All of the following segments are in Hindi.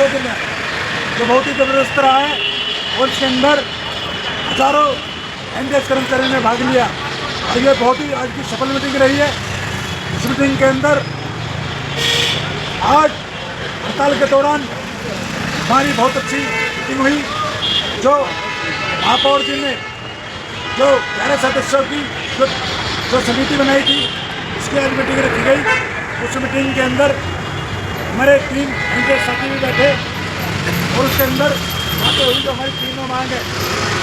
500 दिन है जो बहुत ही ज़बरदस्त रहा है और इसके अंदर हज़ारों एनडीएस कर्मचारियों ने भाग लिया और ये बहुत ही आज की सफल मीटिंग रही है। इस मीटिंग के अंदर आज हड़ताल के दौरान हमारी बहुत अच्छी मीटिंग हुई। जो महापौर जी ने जो 11 सदस्यों की जो समिति बनाई थी उसकी आज मीटिंग रखी गई। उस मीटिंग के अंदर हमारे 3 एनडीएस साथी भी बैठे और उसके अंदर बातें हुई जो हमारी तीनों मांगे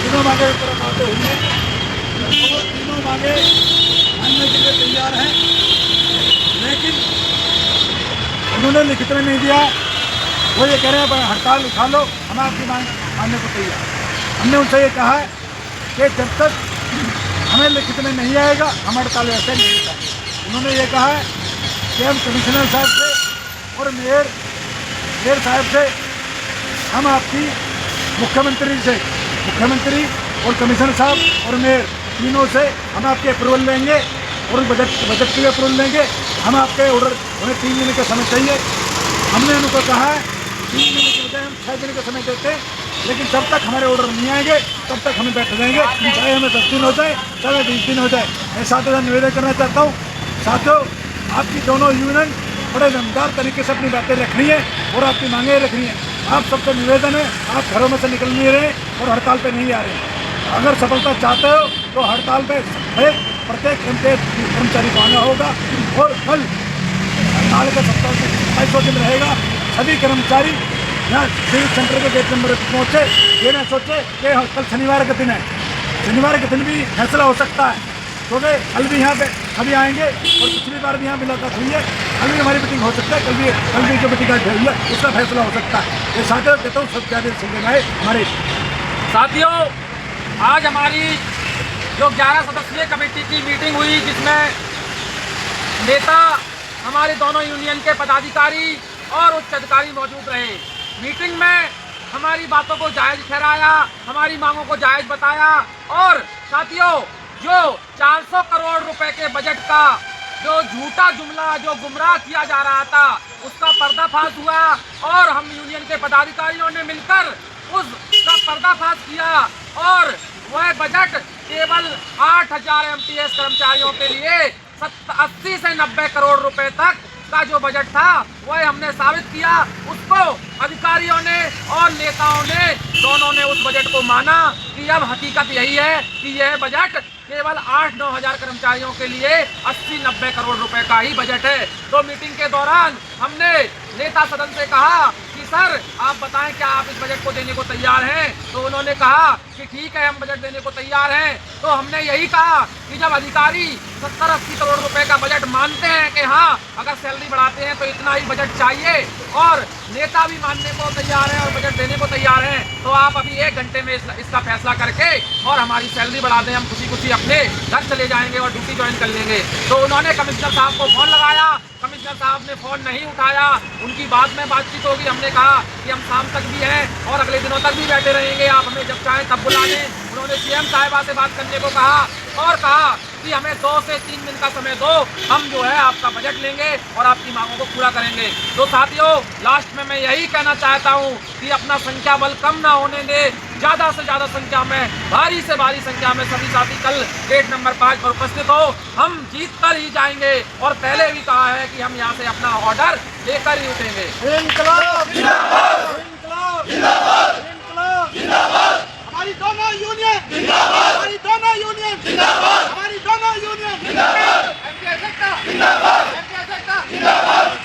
की तरफ बातें हुई हैं और वो तीनों मांगे मानने के लिए तैयार हैं, लेकिन उन्होंने लिखित में नहीं दिया। वो ये कह रहे हैं हड़ताल उठा लो, हम आपकी मांग मानने को तैयार। हमने उनसे ये कहा है कि जब तक हमें लिखित में नहीं आएगा हम हड़ताल ऐसे नहीं उठाएंगे। उन्होंने ये कहा है कि हम कमिश्नर साहब से और मेयर साहब से हम आपकी मुख्यमंत्री और कमिश्नर साहब और मेयर तीनों से हम आपके अप्रूवल लेंगे और बजट की अप्रूवल लेंगे। हम आपके ऑर्डर हमें 3 दिन का समय चाहिए। हमने उनको कहा है 3 दिन की बजाय हम 6 दिन का समय देते हैं, लेकिन जब तक हमारे ऑर्डर नहीं आएंगे तब तक हमें बैठ जाएंगे, चाहे हमें 10 दिन हो जाए चाहे 20 दिन हो जाए। मैं साथियों निवेदन करना चाहता हूँ, साथियों आपकी दोनों यूनियन बड़े दमदार तरीके से अपनी बातें रखनी है और आपकी मांगें रखनी है। आप सबसे निवेदन है आप घरों में से निकल नहीं रहे और हड़ताल पे नहीं आ रहे। अगर सफलता चाहते हो तो हड़ताल पे प्रत्येक कर्मचारी को आना होगा और कल हड़ताल का सप्ताह से 250 दिन रहेगा। सभी कर्मचारी यहाँ सिविल सेंटर के गेट नंबर पहुँचे, ये ना सोचे कि कल शनिवार का दिन है। शनिवार के दिन भी फैसला हो सकता है, क्योंकि कल भी यहाँ पे अभी आएंगे और पिछली बार भी यहाँ मुलाकात हुई है। कल भी हमारी मीटिंग हो सकता है, कल भी जो मीटिंग आज हुई है उसका फैसला हो सकता है। ये साथियों कहता हूँ सब ज़्यादा सुनना है हमारे साथियों। आज हमारी जो 11 सदस्यीय कमेटी की मीटिंग हुई जिसमें नेता हमारे दोनों यूनियन के पदाधिकारी और उच्च अधिकारी मौजूद रहे। मीटिंग में हमारी बातों को जायज़ ठहराया, हमारी मांगों को जायज़ बताया और साथियों जो 400 करोड़ रुपए के बजट का जो झूठा जुमला जो गुमराह किया जा रहा था उसका पर्दाफाश हुआ और हम यूनियन के पदाधिकारियों ने मिलकर उसका पर्दाफाश किया और वह बजट केवल 8000 एमटीएस कर्मचारियों के लिए 80 से 90 करोड़ रुपए तक का जो बजट था वह हमने साबित किया। उसको अधिकारियों ने और नेताओं ने दोनों ने उस बजट को माना कि अब हकीकत यही है कि यह बजट केवल 8-9 हज़ार कर्मचारियों के लिए 80-90 करोड़ रुपए का ही बजट है। तो मीटिंग के दौरान हमने नेता सदन से कहा कि सर आप बताएं क्या आप इस बजट को देने को तैयार हैं। तो उन्होंने कहा कि ठीक है हम बजट देने को तैयार हैं। तो हमने यही कहा कि जब अधिकारी 70-80 करोड़ रुपए का बजट मानते हैं कि हाँ अगर सैलरी बढ़ाते हैं तो इतना ही बजट चाहिए और नेता भी मानने को तैयार है और बजट देने को तैयार हैं, तो आप अभी 1 घंटे में इसका फैसला करके और हमारी सैलरी बढ़ा दें, हम खुशी अपने घर चले जाएंगे और ड्यूटी ज्वाइन कर लेंगे। तो उन्होंने कमिश्नर साहब को फ़ोन लगाया, कमिश्नर साहब ने फ़ोन नहीं उठाया। उनकी बाद में बातचीत होगी, हमने कहा कि हम शाम तक भी हैं और अगले दिनों तक भी बैठे रहेंगे, आप हमें जब चाहें तब बुला लें। उन्होंने सीएम साहिबा से बात करने को कहा और कहा कि हमें 2 से 3 दिन का समय दो, हम जो है आपका बजट लेंगे और आपकी मांगों को पूरा करेंगे। तो साथियों लास्ट में मैं यही कहना चाहता हूँ कि अपना संख्या बल कम ना होने दे, ज़्यादा से ज़्यादा संख्या में, भारी से भारी संख्या में सभी साथी कल गेट नंबर 5 पर उपस्थित हो। हम जीत कर ही जाएंगे और पहले भी कहा है कि हम यहाँ से अपना ऑर्डर लेकर ही उठेंगे। इंकलाब जिंदाबाद, इंकलाब जिंदाबाद, इंकलाब जिंदाबाद। हमारी दोनों यूनियन जिंदाबाद, हमारी दोनों यूनियन जिंदाबाद, हमारी दोनों यूनियन जिंदाबाद, एमटीएस जिंदाबाद, एमटीएस जिंदाबाद।